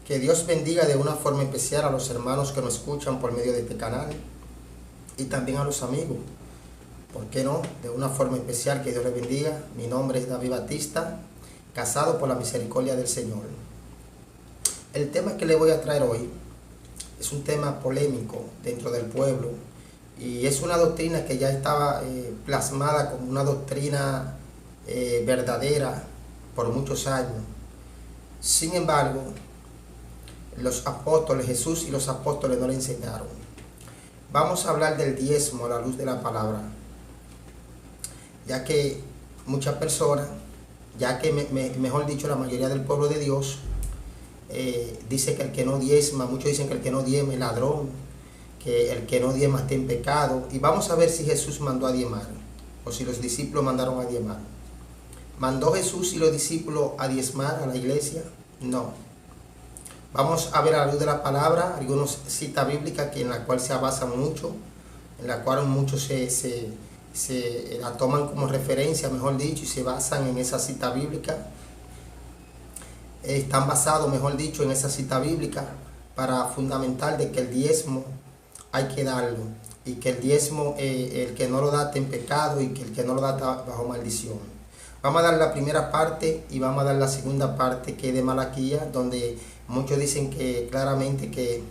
Que Dios bendiga de una forma especial a los hermanos que nos escuchan por medio de este canal y también a los amigos. ¿Por qué no? De una forma especial que Dios les bendiga. Mi nombre es David Batista, casado por la misericordia del Señor. El tema que le voy a traer hoy es un tema polémico dentro del pueblo y es una doctrina que ya estaba plasmada como una doctrina verdadera por muchos años. Sin embargo, los apóstoles, Jesús y los apóstoles no le enseñaron. Vamos a hablar del diezmo a la luz de la palabra, ya que muchas personas, mejor dicho, la mayoría del pueblo de Dios, dice que el que no diezma, muchos dicen que el que no diezma es ladrón, que el que no diezma está en pecado. Y vamos a ver si Jesús mandó a diezmar, o si los discípulos mandaron a diezmar. ¿Mandó Jesús y los discípulos a diezmar a la iglesia? No. Vamos a ver a la luz de la palabra algunas citas bíblicas en la cual se basan mucho, en la cual muchos se la toman como referencia, mejor dicho, y se basan en esa cita bíblica. Están basados, mejor dicho, en esa cita bíblica para fundamentar de que el diezmo hay que darlo, y que el diezmo, el que no lo da está en pecado, y que el que no lo da está bajo maldición. Vamos a dar la primera parte y vamos a dar la segunda parte, que es de Malaquías, donde muchos dicen que claramente que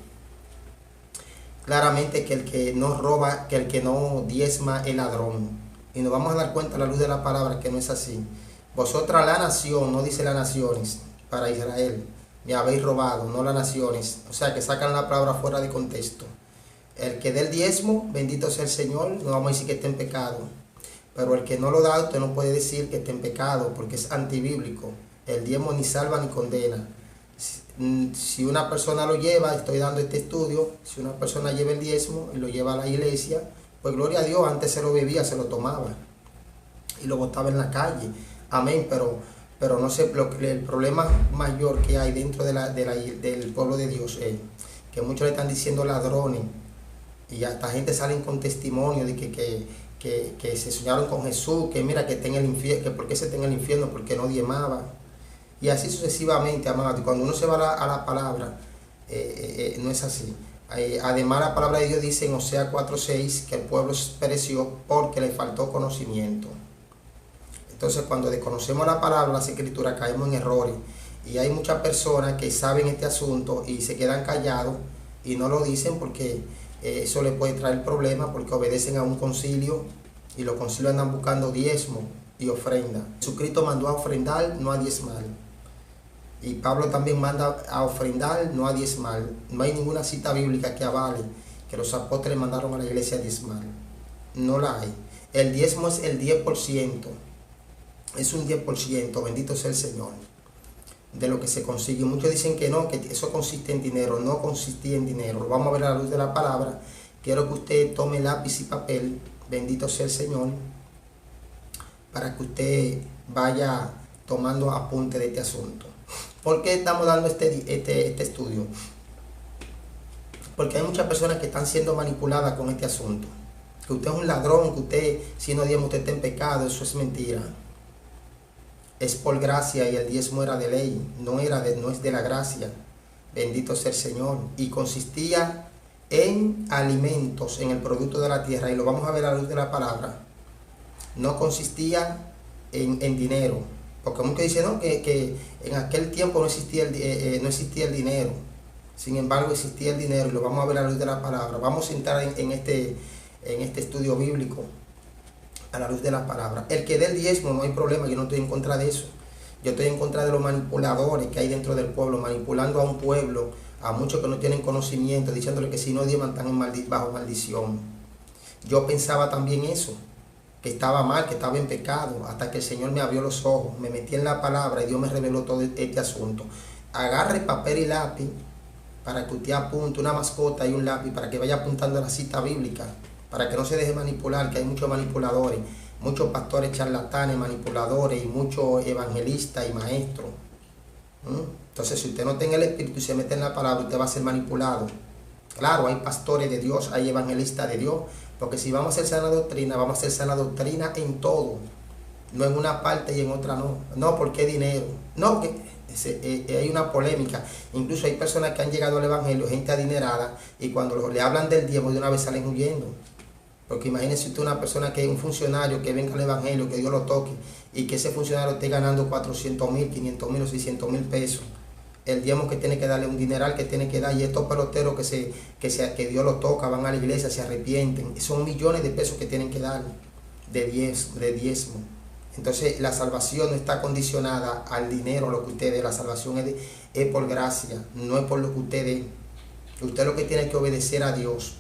el que no roba, que el que no diezma es ladrón. Y nos vamos a dar cuenta a la luz de la palabra que no es así. Vosotras la nación, no dice las naciones, para Israel, me habéis robado, no las naciones. O sea que sacan la palabra fuera de contexto. El que dé el diezmo, bendito sea el Señor, no vamos a decir que esté en pecado. Pero el que no lo da, usted no puede decir que esté en pecado, porque es antibíblico. El diezmo ni salva ni condena. Si una persona lo lleva, estoy dando este estudio, si una persona lleva el diezmo y lo lleva a la iglesia, pues gloria a Dios, antes se lo bebía, se lo tomaba y lo botaba en la calle. Amén, pero no sé, el problema mayor que hay dentro del pueblo de Dios es que muchos le están diciendo ladrones, y hasta gente salen con testimonio de que se soñaron con Jesús, que mira que está en el infierno, que por qué se está en el infierno, porque no diezmaba. Y así sucesivamente, amado. Y cuando uno se va a la palabra, no es así. Además, la palabra de Dios dice en Oseas 4:6 que el pueblo pereció porque le faltó conocimiento. Entonces, cuando desconocemos la palabra, las escrituras, caemos en errores. Y hay muchas personas que saben este asunto y se quedan callados y no lo dicen porque eso les puede traer problemas, porque obedecen a un concilio y los concilios andan buscando diezmo y ofrenda. Jesucristo mandó a ofrendar, no a diezmar. Y Pablo también manda a ofrendar, no a diezmar. No hay ninguna cita bíblica que avale que los apóstoles mandaron a la iglesia a diezmar. No la hay. El diezmo es el 10%. Es un 10%, bendito sea el Señor, de lo que se consigue. Muchos dicen que no, que eso consiste en dinero. No consistía en dinero. Lo vamos a ver a la luz de la palabra. Quiero que usted tome lápiz y papel, bendito sea el Señor, para que usted vaya tomando apunte de este asunto. ¿Por qué estamos dando este estudio? Porque hay muchas personas que están siendo manipuladas con este asunto. Que usted es un ladrón, que usted, si no diezma, usted está en pecado. Eso es mentira. Es por gracia, y el diezmo era de ley, no es de la gracia. Bendito sea el Señor. Y consistía en alimentos, en el producto de la tierra, y lo vamos a ver a la luz de la palabra. No consistía en dinero. Porque muchos dicen ¿no? que en aquel tiempo no existía el dinero. Sin embargo, existía el dinero, y lo vamos a ver a la luz de la palabra. Vamos a entrar en este estudio bíblico a la luz de la palabra. El que dé el diezmo, no hay problema, yo no estoy en contra de eso. Yo estoy en contra de los manipuladores que hay dentro del pueblo, manipulando a un pueblo, a muchos que no tienen conocimiento, diciéndole que si no diezman están bajo maldición. Yo pensaba también eso, que estaba mal, que estaba en pecado, hasta que el Señor me abrió los ojos, me metí en la palabra y Dios me reveló todo este asunto. Agarre papel y lápiz para que usted apunte, una mascota y un lápiz, para que vaya apuntando a la cita bíblica, para que no se deje manipular, que hay muchos manipuladores, muchos pastores charlatanes, manipuladores, y muchos evangelistas y maestros. Entonces, si usted no tiene el Espíritu y se mete en la palabra, usted va a ser manipulado. Claro, hay pastores de Dios, hay evangelistas de Dios, porque si vamos a hacer sana doctrina, vamos a hacer sana doctrina en todo, no en una parte y en otra no. No, porque dinero. No, que Hay una polémica. Incluso hay personas que han llegado al evangelio, gente adinerada, y cuando le hablan del diezmo de una vez salen huyendo. Porque imagínense usted una persona que es un funcionario que venga al evangelio, que Dios lo toque, y que ese funcionario esté ganando 400,000, 500,000 o 600,000 pesos. El diezmo que tiene que darle, un dineral que tiene que dar, y estos peloteros que Dios los toca, van a la iglesia, se arrepienten. Son millones de pesos que tienen que dar de diezmo. Entonces la salvación no está condicionada al dinero, lo que usted dé. La salvación es por gracia, no es por lo que usted dé. Usted lo que tiene que obedecer a Dios.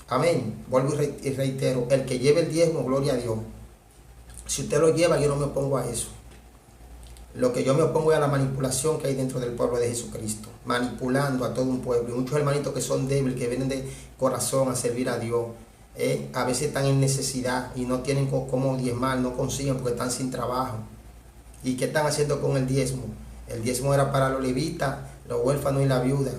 Amén. Vuelvo y reitero, el que lleve el diezmo, gloria a Dios. Si usted lo lleva, yo no me opongo a eso. Lo que yo me opongo es a la manipulación que hay dentro del pueblo de Jesucristo, manipulando a todo un pueblo. Y muchos hermanitos que son débiles, que vienen de corazón a servir a Dios, a veces están en necesidad y no tienen cómo diezmar, no consiguen porque están sin trabajo. ¿Y qué están haciendo con el diezmo? El diezmo era para los levitas, los huérfanos y la viuda.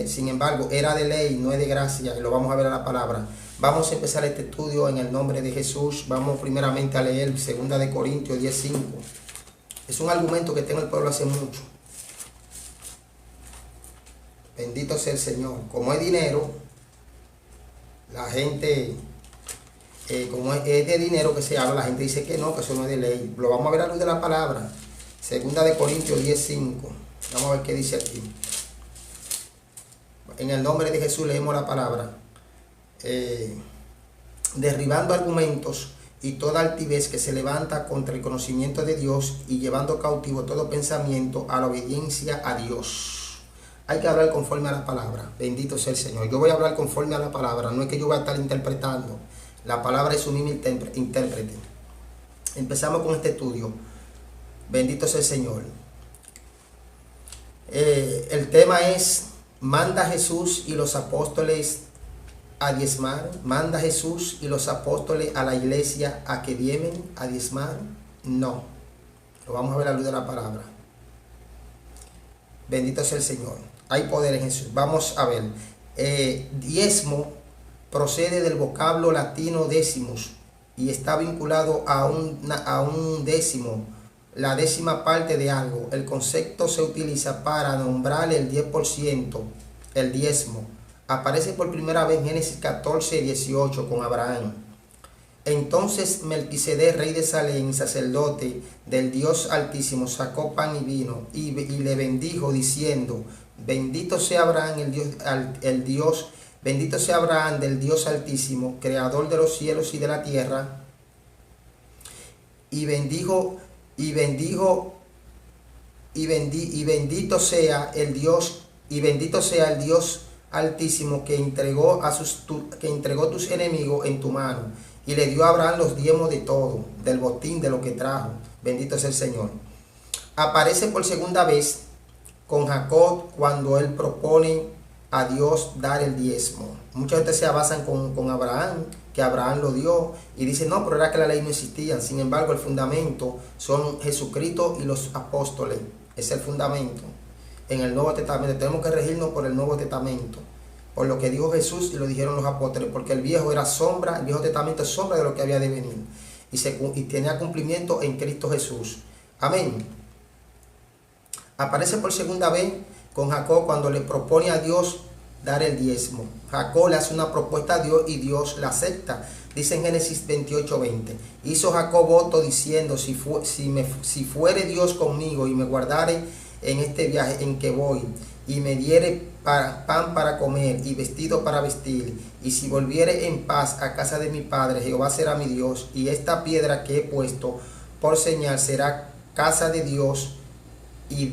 Sin embargo, era de ley, no es de gracia, y lo vamos a ver a la palabra. Vamos a empezar este estudio en el nombre de Jesús. Vamos primeramente a leer 2 de Corintios 10:5. Es un argumento que tengo el pueblo hace mucho. Bendito sea el Señor. Como es dinero, la gente, como es de dinero que se habla, la gente dice que no, que eso no es de ley. Lo vamos a ver a la luz de la palabra. 2 de Corintios 10:5. Vamos a ver qué dice aquí. En el nombre de Jesús leemos la palabra. Derribando argumentos y toda altivez que se levanta contra el conocimiento de Dios, y llevando cautivo todo pensamiento a la obediencia a Dios. Hay que hablar conforme a la palabra. Bendito sea el Señor. Yo voy a hablar conforme a la palabra. No es que yo voy a estar interpretando. La palabra es su mismo intérprete. Empezamos con este estudio. Bendito sea el Señor. El tema es: ¿manda Jesús y los apóstoles a diezmar? ¿Manda Jesús y los apóstoles a la iglesia a que diezmen, a diezmar? No. Lo vamos a ver a la luz de la palabra. Bendito sea el Señor. Hay poder en Jesús. Vamos a ver. Diezmo procede del vocablo latino decimus y está vinculado a un décimo, la décima parte de algo. El concepto se utiliza para nombrar el 10%, el diezmo. Aparece por primera vez en Génesis 14:18 con Abraham. Entonces Melquisedec, rey de Salem, sacerdote del Dios Altísimo, sacó pan y vino y le bendijo diciendo: bendito sea Abraham, bendito sea Abraham del Dios Altísimo, creador de los cielos y de la tierra. Y bendito sea el Dios Altísimo que entregó tus enemigos en tu mano, y le dio a Abraham los diezmos de todo, del botín de lo que trajo. Bendito sea el Señor. Aparece por segunda vez con Jacob cuando él propone a Dios dar el diezmo. Muchas veces se basan con Abraham, que Abraham lo dio, y dicen no, pero era que la ley no existía. Sin embargo, el fundamento son Jesucristo y los apóstoles. Es el fundamento. En el Nuevo Testamento tenemos que regirnos por el Nuevo Testamento, por lo que dijo Jesús y lo dijeron los apóstoles, porque el Viejo era sombra, el Viejo Testamento es sombra de lo que había de venir, y tenía cumplimiento en Cristo Jesús. Amén. Aparece por segunda vez con Jacob cuando le propone a Dios dar el diezmo. Jacob le hace una propuesta a Dios y Dios la acepta. Dice en Génesis 28:20: hizo Jacob voto diciendo: si fuere Dios conmigo y me guardare en este viaje en que voy, y me diere pan para comer y vestido para vestir, y si volviere en paz a casa de mi padre, Jehová será mi Dios, y esta piedra que he puesto por señal será casa de Dios, y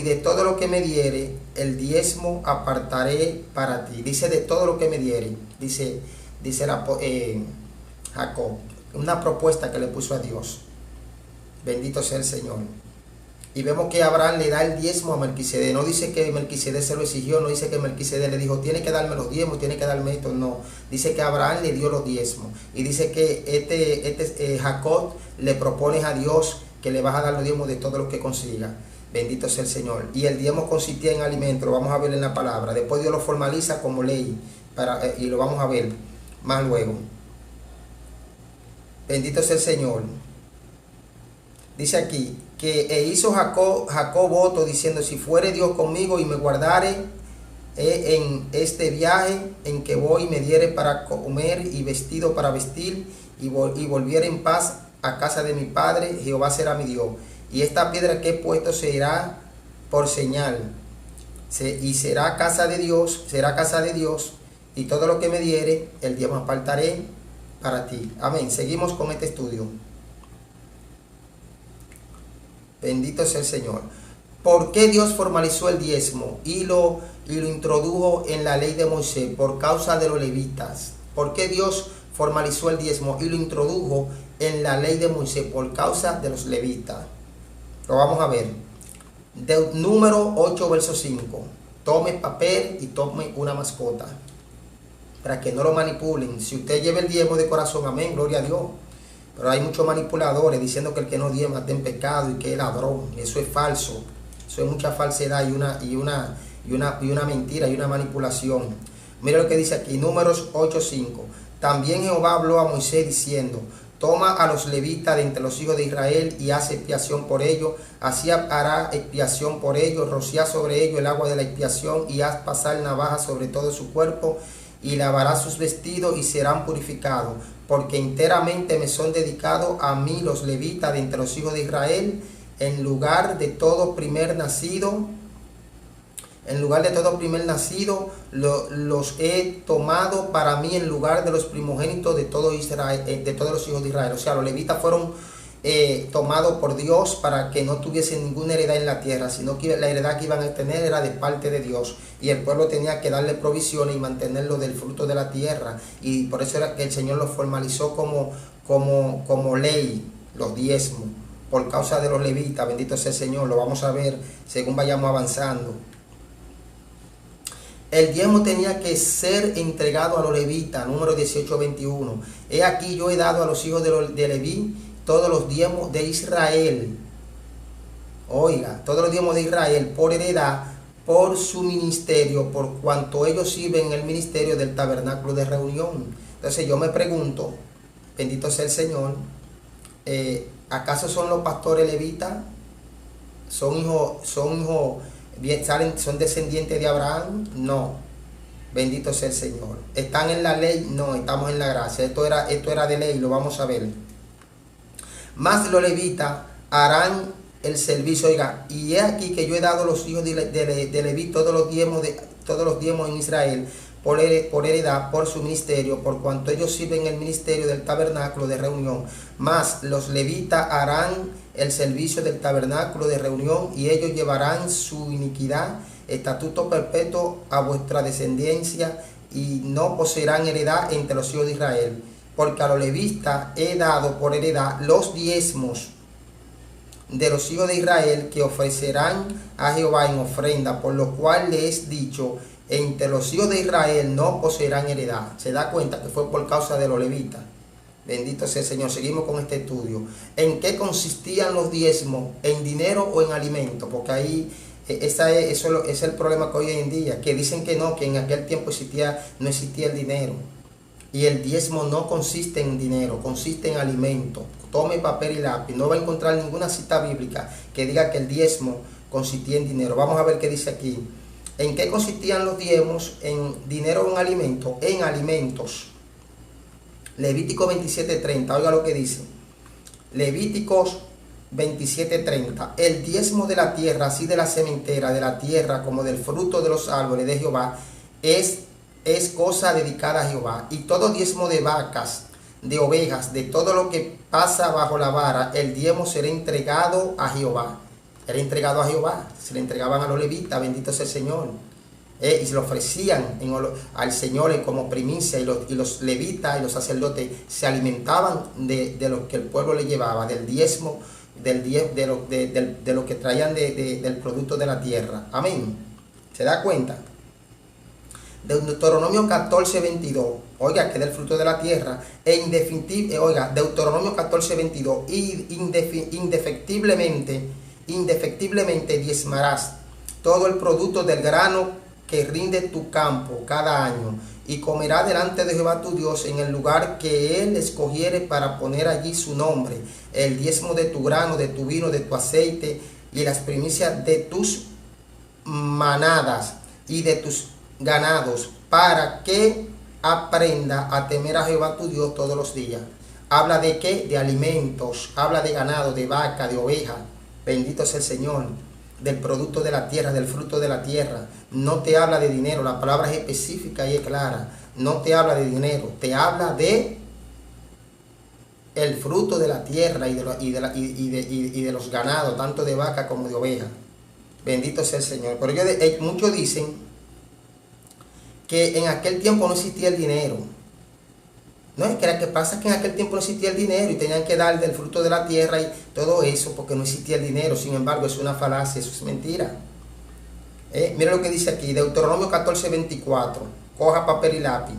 de todo lo que me diere, el diezmo apartaré para ti. Dice de todo lo que me diere, dice Jacob, una propuesta que le puso a Dios. Bendito sea el Señor. Y vemos que Abraham le da el diezmo a Melquisedec. No dice que Melquisedec se lo exigió, no dice que Melquisedec le dijo, tiene que darme los diezmos, tiene que darme esto. No, dice que Abraham le dio los diezmos. Y dice que Jacob le propone a Dios que le vas a dar los diezmos de todo lo que consiga. Bendito sea el Señor. Y el diezmo consistía en alimento, lo vamos a ver en la palabra. Después Dios lo formaliza como ley, y lo vamos a ver más luego. Bendito sea el Señor. Dice aquí que hizo Jacob voto diciendo, si fuere Dios conmigo y me guardare en este viaje en que voy, me diere para comer y vestido para vestir, y volviere en paz a casa de mi padre, Jehová será mi Dios. Y esta piedra que he puesto será por señal, y será casa de Dios, y todo lo que me diere, el diezmo apartaré para ti. Amén. Seguimos con este estudio. Bendito sea el Señor. ¿Por qué Dios formalizó el diezmo y lo introdujo en la ley de Moisés? Por causa de los levitas. ¿Por qué Dios formalizó el diezmo y lo introdujo en la ley de Moisés? Por causa de los levitas. Lo vamos a ver. Número 8, verso 5. Tome papel y tome una mascota, para que no lo manipulen. Si usted lleva el diezmo de corazón, amén, gloria a Dios. Pero hay muchos manipuladores diciendo que el que no diezma está en pecado y que es ladrón. Eso es falso. Eso es mucha falsedad y una mentira y una manipulación. Mira lo que dice aquí, Números 8:5. También Jehová habló a Moisés diciendo, toma a los levitas de entre los hijos de Israel y haz expiación por ellos. Así hará expiación por ellos, rocía sobre ellos el agua de la expiación y haz pasar navaja sobre todo su cuerpo y lavará sus vestidos y serán purificados. Porque enteramente me son dedicados a mí los levitas de entre los hijos de Israel, en lugar de todo primer nacido, los he tomado para mí en lugar de los primogénitos de todo Israel, de todos los hijos de Israel. O sea, los levitas fueron tomados por Dios para que no tuviesen ninguna heredad en la tierra, sino que la heredad que iban a tener era de parte de Dios, y el pueblo tenía que darle provisiones y mantenerlo del fruto de la tierra, y por eso era que el Señor lo formalizó como ley, los diezmos, por causa de los levitas. Bendito sea el Señor. Lo vamos a ver según vayamos avanzando. El diezmo tenía que ser entregado a los levitas, número 18:21. He aquí yo he dado a los hijos de Leví todos los diezmos de Israel. Oiga, todos los diezmos de Israel por heredad, por su ministerio, por cuanto ellos sirven en el ministerio del tabernáculo de reunión. Entonces yo me pregunto, bendito sea el Señor, ¿acaso son los pastores levitas? ¿Son descendientes de Abraham? No. Bendito sea el Señor. ¿Están en la ley? No, estamos en la gracia. Esto era de ley, lo vamos a ver. Más los levitas harán el servicio. Oiga, y he aquí que yo he dado a los hijos de Leví todos los diezmos en Israel por heredad, por su ministerio, por cuanto ellos sirven el ministerio del tabernáculo de reunión. Mas los levitas harán el servicio del tabernáculo de reunión, y ellos llevarán su iniquidad, estatuto perpetuo a vuestra descendencia, y no poseerán heredad entre los hijos de Israel. Porque a los levitas he dado por heredad los diezmos de los hijos de Israel, que ofrecerán a Jehová en ofrenda, por lo cual les he dicho, entre los hijos de Israel no poseerán heredad. Se da cuenta que fue por causa de los levitas. Bendito sea el Señor. Seguimos con este estudio. ¿En qué consistían los diezmos? ¿En dinero o en alimento? Porque ahí eso es el problema que hoy en día, que dicen que no, que en aquel tiempo no existía el dinero. Y el diezmo no consiste en dinero, consiste en alimento. Tome papel y lápiz. No va a encontrar ninguna cita bíblica que diga que el diezmo consistía en dinero. Vamos a ver qué dice aquí. ¿En qué consistían los diezmos? ¿En dinero o en alimento? En alimentos. Levítico 27:30. Oiga lo que dice. Levíticos 27:30. El diezmo de la tierra, así de la sementera de la tierra como del fruto de los árboles de Jehová, es cosa dedicada a Jehová. Y todo diezmo de vacas, de ovejas, de todo lo que pasa bajo la vara, el diezmo será entregado a Jehová. Era entregado a Jehová, se le entregaban a los levitas, bendito sea el Señor. Y se lo ofrecían al Señor como primicia, y los levitas y los sacerdotes se alimentaban de lo que el pueblo le llevaba, del diezmo, de lo que traían del producto de la tierra. Amén. ¿Se da cuenta? Deuteronomio 14:22. Oiga, que del fruto de la tierra. Deuteronomio 14:22. Y indefectiblemente diezmarás todo el producto del grano que rinde tu campo cada año, y comerá delante de Jehová tu Dios en el lugar que él escogiere para poner allí su nombre, el diezmo de tu grano, de tu vino, de tu aceite y las primicias de tus manadas y de tus ganados, para que aprenda a temer a Jehová tu Dios todos los días. ¿Habla de qué? De alimentos, habla de ganado, de vaca, de oveja. Bendito sea el Señor. Del producto de la tierra, del fruto de la tierra. No te habla de dinero, la palabra es específica y es clara. No te habla de dinero, te habla de el fruto de la tierra y de los ganados, tanto de vaca como de oveja. Bendito sea el Señor. Pero muchos dicen que en aquel tiempo no existía el dinero. No, es que lo que pasa es que en aquel tiempo no existía el dinero y tenían que dar del fruto de la tierra y todo eso porque no existía el dinero. Sin embargo, es una falacia, eso es mentira. Mira lo que dice aquí, Deuteronomio 14:24. Coja papel y lápiz.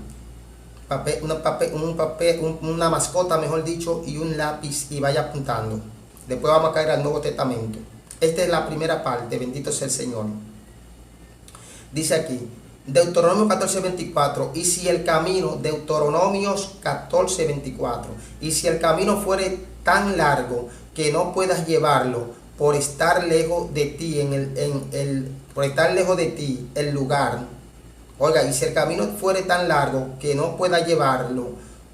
Una mascota, mejor dicho, y un lápiz y vaya apuntando. Después vamos a caer al Nuevo Testamento. Esta es la primera parte, bendito sea el Señor. Dice aquí, Deuteronomio 14:24, y si el camino, Deuteronomios 14:24, y si el camino fuere tan largo que no puedas llevarlo por estar lejos de ti por estar lejos de ti el lugar. Oiga, y si el camino fuere tan largo que no puedas llevarlo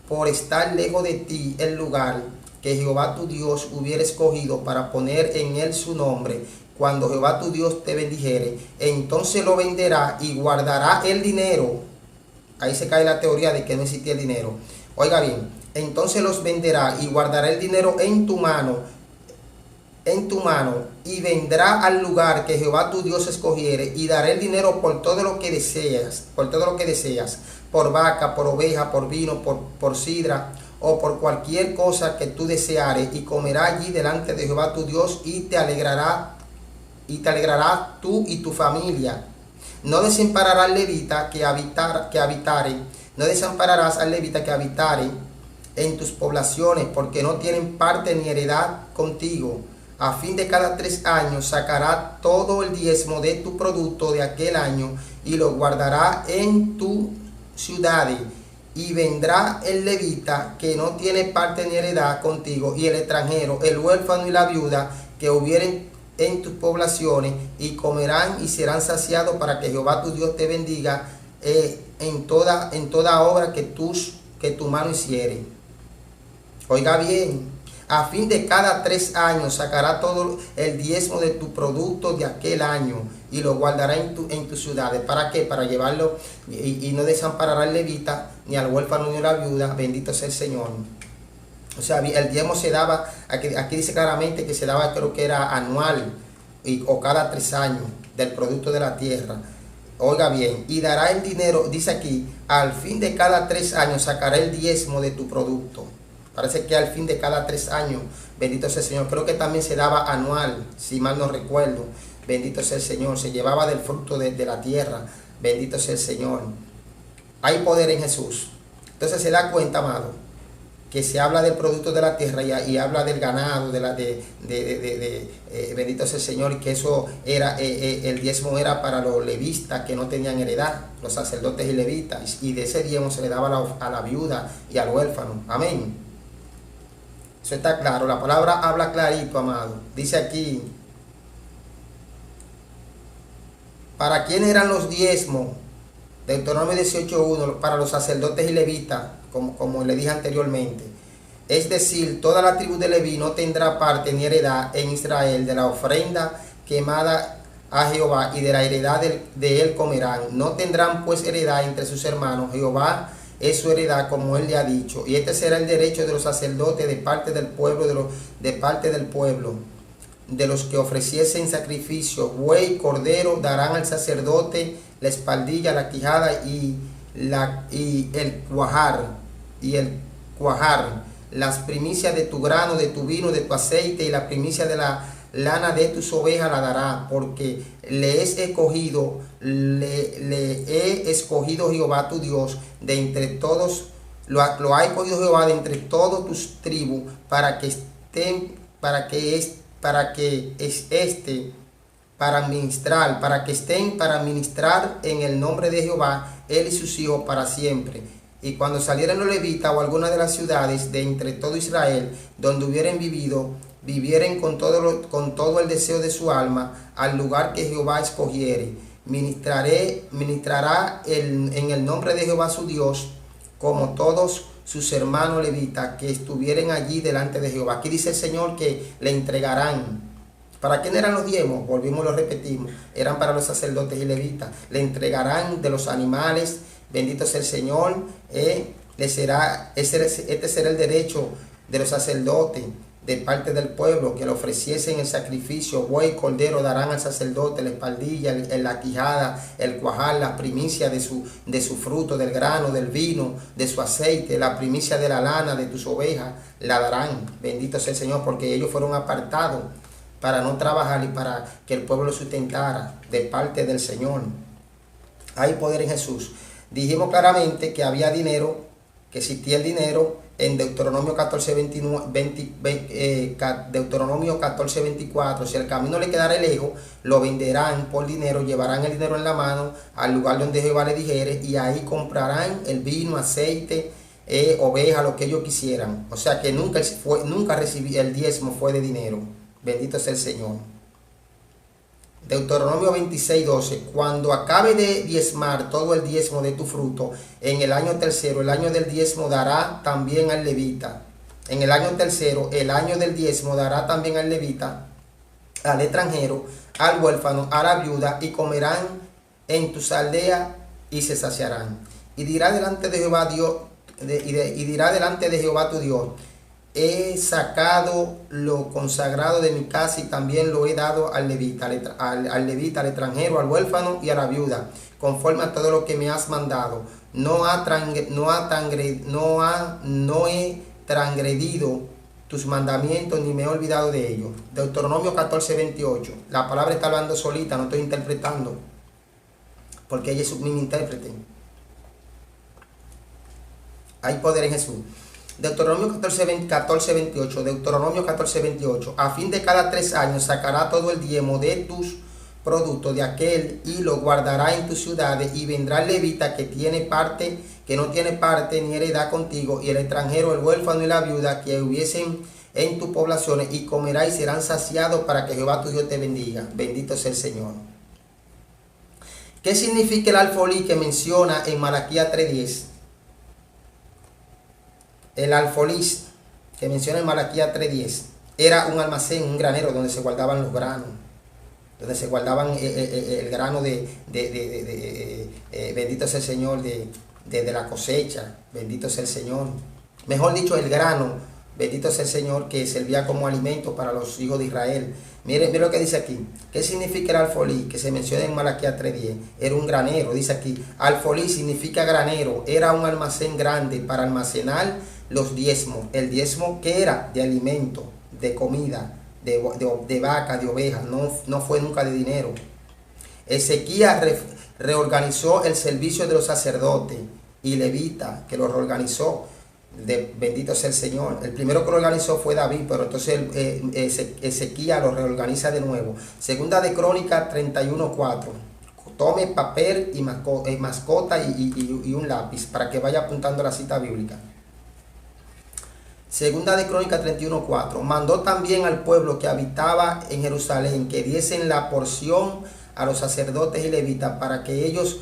por estar lejos de ti el lugar que Jehová tu Dios hubiera escogido para poner en él su nombre, cuando Jehová tu Dios te bendijere, entonces lo venderá y guardará el dinero. Ahí se cae la teoría de que no existía el dinero. Oiga bien, entonces los venderá y guardará el dinero en tu mano, y vendrá al lugar que Jehová tu Dios escogiere y dará el dinero por todo lo que deseas, por vaca, por oveja, por vino, por sidra, o por cualquier cosa que tú deseares, y comerá allí delante de Jehová tu Dios, y te alegrarás tú y tu familia. No desampararás al levita que habitare en tus poblaciones, porque no tienen parte ni heredad contigo. A fin de cada 3 años sacará todo el diezmo de tu producto de aquel año y lo guardará en tu ciudad. Y vendrá el levita que no tiene parte ni heredad contigo, y el extranjero, el huérfano y la viuda que hubieren en tus poblaciones, y comerán y serán saciados, para que Jehová tu Dios te bendiga en toda obra que tu mano hiciere. Oiga bien, a fin de cada 3 años sacará todo el diezmo de tu producto de aquel año y lo guardará en tus ciudades. ¿Para qué? Para llevarlo y no desamparará al levita, ni al huérfano, ni a la viuda. Bendito sea el Señor. O sea, el diezmo se daba, aquí dice claramente que se daba, creo que era anual o cada 3 años del producto de la tierra. Oiga bien, y dará el dinero, dice aquí, al fin de cada 3 años sacará el diezmo de tu producto. Parece que al fin de cada 3 años, bendito sea el Señor. Creo que también se daba anual, si mal no recuerdo. Bendito sea el Señor. Se llevaba del fruto de la tierra. Bendito sea el Señor. Hay poder en Jesús. Entonces se da cuenta, amado, que se habla del producto de la tierra y habla del ganado, bendito sea el Señor, y que eso era, el diezmo era para los levitas que no tenían heredad, los sacerdotes y levitas, y de ese diezmo se le daba a la viuda y al huérfano. Amén. Eso está claro, la palabra habla clarito, amado. Dice aquí, ¿para quién eran los diezmos? Deuteronomio 18:1, para los sacerdotes y levitas, como le dije anteriormente. Es decir, toda la tribu de Leví no tendrá parte ni heredad en Israel de la ofrenda quemada a Jehová, y de la heredad de él comerán. No tendrán pues heredad entre sus hermanos. Jehová es su heredad, como él le ha dicho. Y este será el derecho de los sacerdotes de parte del pueblo, de los que ofreciesen sacrificio, buey, cordero, darán al sacerdote la espaldilla, la quijada y el cuajar, las primicias de tu grano, de tu vino, de tu aceite, y la primicia de la lana de tus ovejas la dará, porque le he escogido Jehová tu Dios de entre todos, lo ha escogido Jehová de entre todas tus tribus, para que para que estén para ministrar en el nombre de Jehová, él y sus hijos para siempre. Y cuando salieran los levitas o alguna de las ciudades de entre todo Israel, donde hubieran vivido, vivieren con todo el deseo de su alma, al lugar que Jehová escogiere. Ministrará en el nombre de Jehová su Dios, como todos sus hermanos levitas que estuvieren allí delante de Jehová. Aquí dice el Señor que le entregarán. ¿Para quién eran los diezmos? Volvimos y lo repetimos. Eran para los sacerdotes y levitas. Le entregarán de los animales. Bendito sea el Señor. Este será el derecho de los sacerdotes de parte del pueblo, que le ofreciesen el sacrificio. Buey, cordero darán al sacerdote, la espaldilla, la quijada, el cuajal, la primicia de su fruto, del grano, del vino, de su aceite, la primicia de la lana de tus ovejas, la darán. Bendito sea el Señor, porque ellos fueron apartados para no trabajar y para que el pueblo sustentara de parte del Señor. Hay poder en Jesús. Dijimos claramente que había dinero, que existía el dinero en Deuteronomio 14:24. Si el camino le quedara lejos, lo venderán por dinero, llevarán el dinero en la mano al lugar donde Jehová le dijere, y ahí comprarán el vino, aceite, oveja, lo que ellos quisieran. O sea que nunca recibí el diezmo, fue de dinero. Bendito sea el Señor. Deuteronomio 26:12. Cuando acabe de diezmar todo el diezmo de tu fruto, en el año tercero, el año del diezmo dará también al levita. En el año tercero, el año del diezmo dará también al levita, al extranjero, al huérfano, a la viuda, y comerán en tus aldeas y se saciarán. Y dirá delante de Jehová Dios, y dirá delante de Jehová tu Dios: he sacado lo consagrado de mi casa y también lo he dado al levita, al extranjero, al huérfano y a la viuda, conforme a todo lo que me has mandado. No he transgredido tus mandamientos ni me he olvidado de ellos. Deuteronomio 14:28. La palabra está hablando solita, no estoy interpretando, porque ella es mi intérprete. Hay poder en Jesús. Deuteronomio 14:28. Deuteronomio 14:28. A fin de cada 3 años sacará todo el diezmo de tus productos de aquel y lo guardará en tus ciudades, y vendrá el levita que no tiene parte ni heredad contigo, y el extranjero, el huérfano y la viuda que hubiesen en tus poblaciones, y comerá y serán saciados, para que Jehová tu Dios te bendiga. Bendito sea el Señor. ¿Qué significa el alfolí que menciona en Malaquías 3:10? El alfolí que menciona en Malaquías 3:10 era un almacén, un granero donde se guardaban los granos, donde se guardaban el grano bendito sea el Señor, de la cosecha. Bendito sea el Señor. Mejor dicho, el grano, bendito sea el Señor, que servía como alimento para los hijos de Israel. Mire lo que dice aquí. ¿Qué significa el alfolí que se menciona en Malaquías 3:10? Era un granero. Dice aquí, alfolí significa granero. Era un almacén grande para almacenar los diezmos. El diezmo, que era de alimento, de comida, de vaca, de ovejas, no fue nunca de dinero. Ezequías reorganizó el servicio de los sacerdotes y levitas, que lo reorganizó. Bendito sea el Señor. El primero que lo organizó fue David, pero entonces Ezequías lo reorganiza de nuevo. Segunda de Crónicas 31:4. Tome papel y mascota y un lápiz para que vaya apuntando la cita bíblica. Segunda de Crónicas 31:4. Mandó también al pueblo que habitaba en Jerusalén que diesen la porción a los sacerdotes y levitas, para que ellos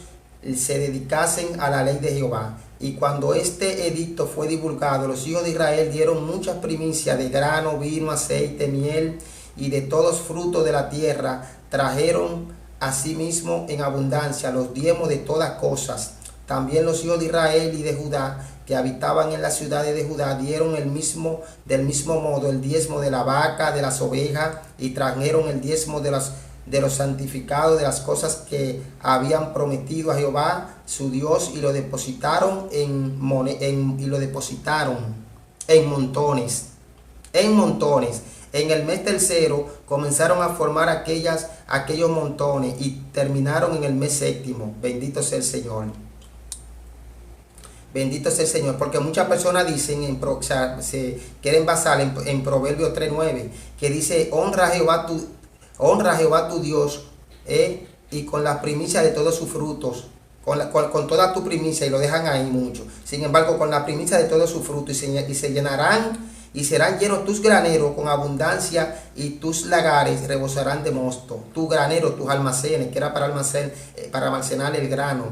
se dedicasen a la ley de Jehová. Y cuando este edicto fue divulgado, los hijos de Israel dieron muchas primicias de grano, vino, aceite, miel y de todos frutos de la tierra. Trajeron asimismo en abundancia los diezmos de todas cosas. También los hijos de Israel y de Judá, que habitaban en las ciudades de Judá, dieron del mismo modo el diezmo de la vaca, de las ovejas, y trajeron el diezmo de los santificados, de las cosas que habían prometido a Jehová su Dios, y lo depositaron en montones. En el mes tercero comenzaron a formar aquellos montones, y terminaron en el mes séptimo. Bendito sea el Señor. Bendito sea el Señor, porque muchas personas dicen, se quieren basar en Proverbios 3:9, que dice: honra a Jehová Honra a Jehová tu Dios, y con las primicias de todos sus frutos, con toda tu primicia, y lo dejan ahí mucho. Sin embargo, con la primicia de todos sus frutos, y se llenarán y serán llenos tus graneros con abundancia, y tus lagares rebosarán de mosto. Tu granero, tus almacenes, que era para almacenar el grano.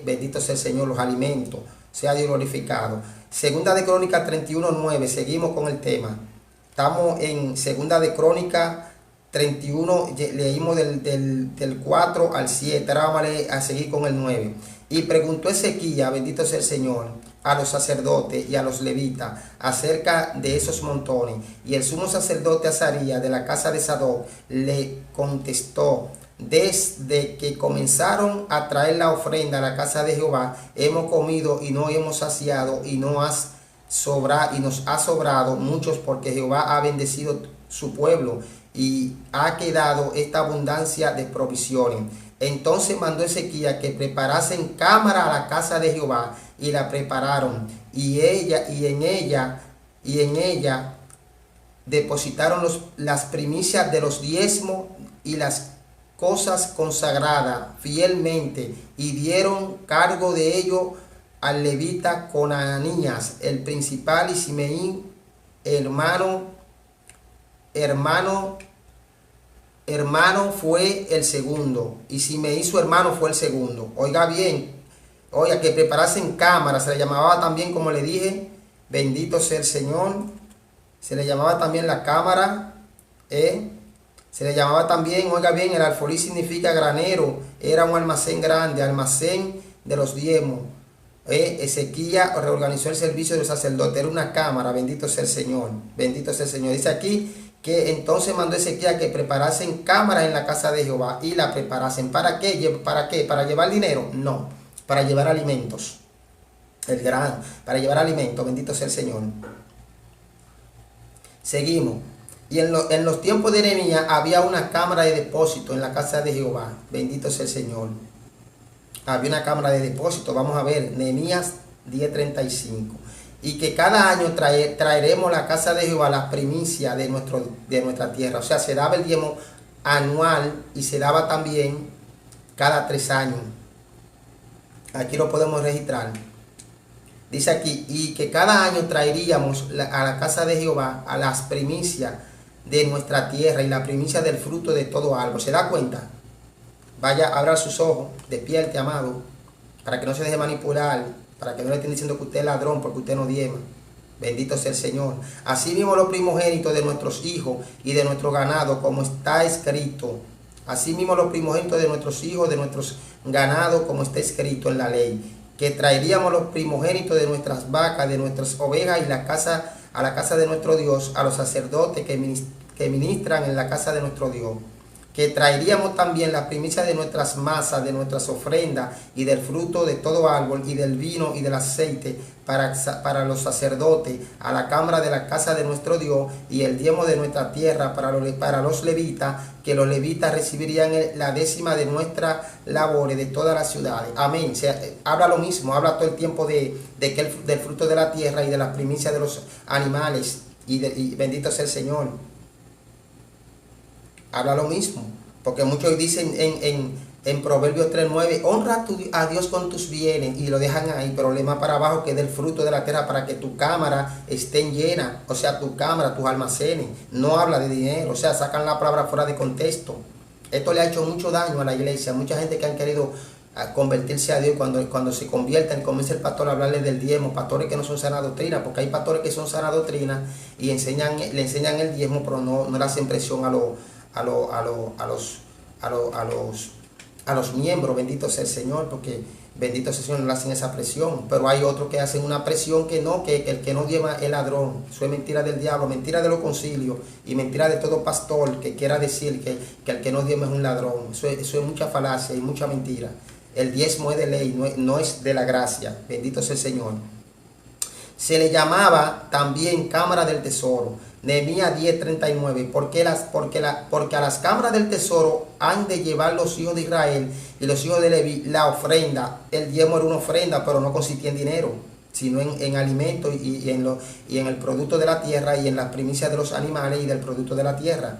Bendito sea el Señor, los alimentos. Sea Dios glorificado. Segunda de Crónicas 31:9. Seguimos con el tema. Estamos en Segunda de Crónicas 31, leímos del 4 al 7, ahora vamos a seguir con el 9. Y preguntó Ezequías, bendito sea el Señor, a los sacerdotes y a los levitas acerca de esos montones. Y el sumo sacerdote Azarías de la casa de Sadoc le contestó: desde que comenzaron a traer la ofrenda a la casa de Jehová, hemos comido y no hemos saciado, y nos ha sobrado muchos, porque Jehová ha bendecido su pueblo y ha quedado esta abundancia de provisiones. Entonces mandó Ezequías que preparasen cámara a la casa de Jehová, y la prepararon, y en ella depositaron las primicias de los diezmos y las cosas consagradas fielmente, y dieron cargo de ello al levita Conanías, el principal, y Simeí, hermano fue el segundo, y Simeí su hermano fue el segundo. Oiga bien, oiga, que preparasen cámara, se le llamaba también, como le dije, bendito sea el Señor, se le llamaba también la cámara, se le llamaba también, oiga bien, el alfolí significa granero, era un almacén grande, almacén de los diezmos. Ezequías reorganizó el servicio del sacerdote, era una cámara, bendito sea el Señor, bendito sea el Señor. Dice aquí que entonces mandó Ezequías que preparasen cámaras en la casa de Jehová, y la preparasen. ¿Para qué? ¿Para qué? ¿Para llevar dinero? No, para llevar alimentos, el grano, para llevar alimentos, bendito sea el Señor. Seguimos. Y en los tiempos de Nehemías había una cámara de depósito en la casa de Jehová, bendito sea el Señor. Había una cámara de depósito, vamos a ver, Nehemías 10:35. Y que cada año traeremos a la casa de Jehová las primicias de nuestra tierra. O sea, se daba el diezmo anual, y se daba también cada 3 años. Aquí lo podemos registrar. Dice aquí, y que cada año traeríamos a la casa de Jehová a las primicias de nuestra tierra, y la primicia del fruto de todo árbol. ¿Se da cuenta? Vaya, abra sus ojos, despierte, amado, para que no se deje manipular, para que no le estén diciendo que usted es ladrón porque usted no diezma. Bendito sea el Señor. Así mismo los primogénitos de nuestros hijos y de nuestro ganado, como está escrito. Así mismo los primogénitos de nuestros hijos, de nuestros ganados, como está escrito en la ley. Que traeríamos los primogénitos de nuestras vacas, de nuestras ovejas, y a la casa de nuestro Dios, a los sacerdotes que ministran en la casa de nuestro Dios. Que traeríamos también las primicias de nuestras masas, de nuestras ofrendas, y del fruto de todo árbol, y del vino y del aceite para los sacerdotes, a la cámara de la casa de nuestro Dios, y el diezmo de nuestra tierra para los levitas, que los levitas recibirían la décima de nuestras labores de todas las ciudades. Amén. O sea, habla lo mismo, habla todo el tiempo del fruto de la tierra y de las primicias de los animales, y bendito sea el Señor. Habla lo mismo, porque muchos dicen en Proverbios 3:9, honra a Dios con tus bienes, y lo dejan ahí, pero le más para abajo, que del fruto de la tierra, para que tu cámara estén llena, o sea, tu cámara, tus almacenes. No habla de dinero, o sea, sacan la palabra fuera de contexto. Esto le ha hecho mucho daño a la iglesia, mucha gente que han querido convertirse a Dios, cuando se convierten, comienza el pastor a hablarles del diezmo, pastores que no son sana doctrina, porque hay pastores que son sana doctrina y le enseñan el diezmo, pero no le hacen presión a los miembros, bendito sea el Señor, porque bendito sea el Señor, no le hacen esa presión. Pero hay otros que hacen una presión que el que no diezma es ladrón. Eso es mentira del diablo, mentira de los concilios, y mentira de todo pastor que quiera decir que el que no diezma es un ladrón. Eso es mucha falacia y mucha mentira. El diezmo es de ley, no es de la gracia. Bendito sea el Señor. Se le llamaba también cámara del tesoro. Nehemías 10:39, porque a las cámaras del tesoro han de llevar los hijos de Israel y los hijos de Leví la ofrenda. El diezmo era una ofrenda, pero no consistía en dinero, sino en alimentos y en el producto de la tierra, y en las primicias de los animales y del producto de la tierra.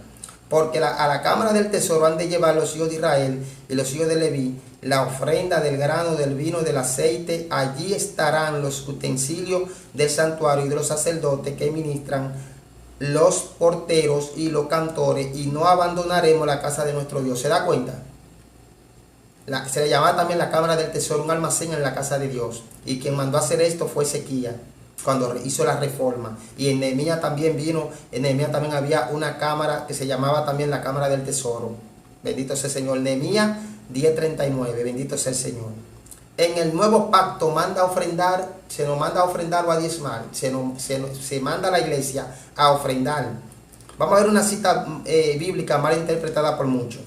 Porque a la cámara del tesoro han de llevar los hijos de Israel y los hijos de Leví la ofrenda del grano, del vino, del aceite. Allí estarán los utensilios del santuario y de los sacerdotes que ministran, los porteros y los cantores, y no abandonaremos la casa de nuestro Dios. ¿Se da cuenta? Se le llamaba también la cámara del tesoro, un almacén en la casa de Dios. Y quien mandó a hacer esto fue Ezequías, cuando hizo la reforma. Y en Nehemías también en Nehemías también había una cámara que se llamaba también la cámara del tesoro. Bendito sea el Señor. Nehemías 10:39, bendito sea el Señor. En el nuevo pacto manda a ofrendar, se nos manda a ofrendar o a diezmar, se manda a la iglesia a ofrendar. Vamos a ver una cita bíblica mal interpretada por muchos.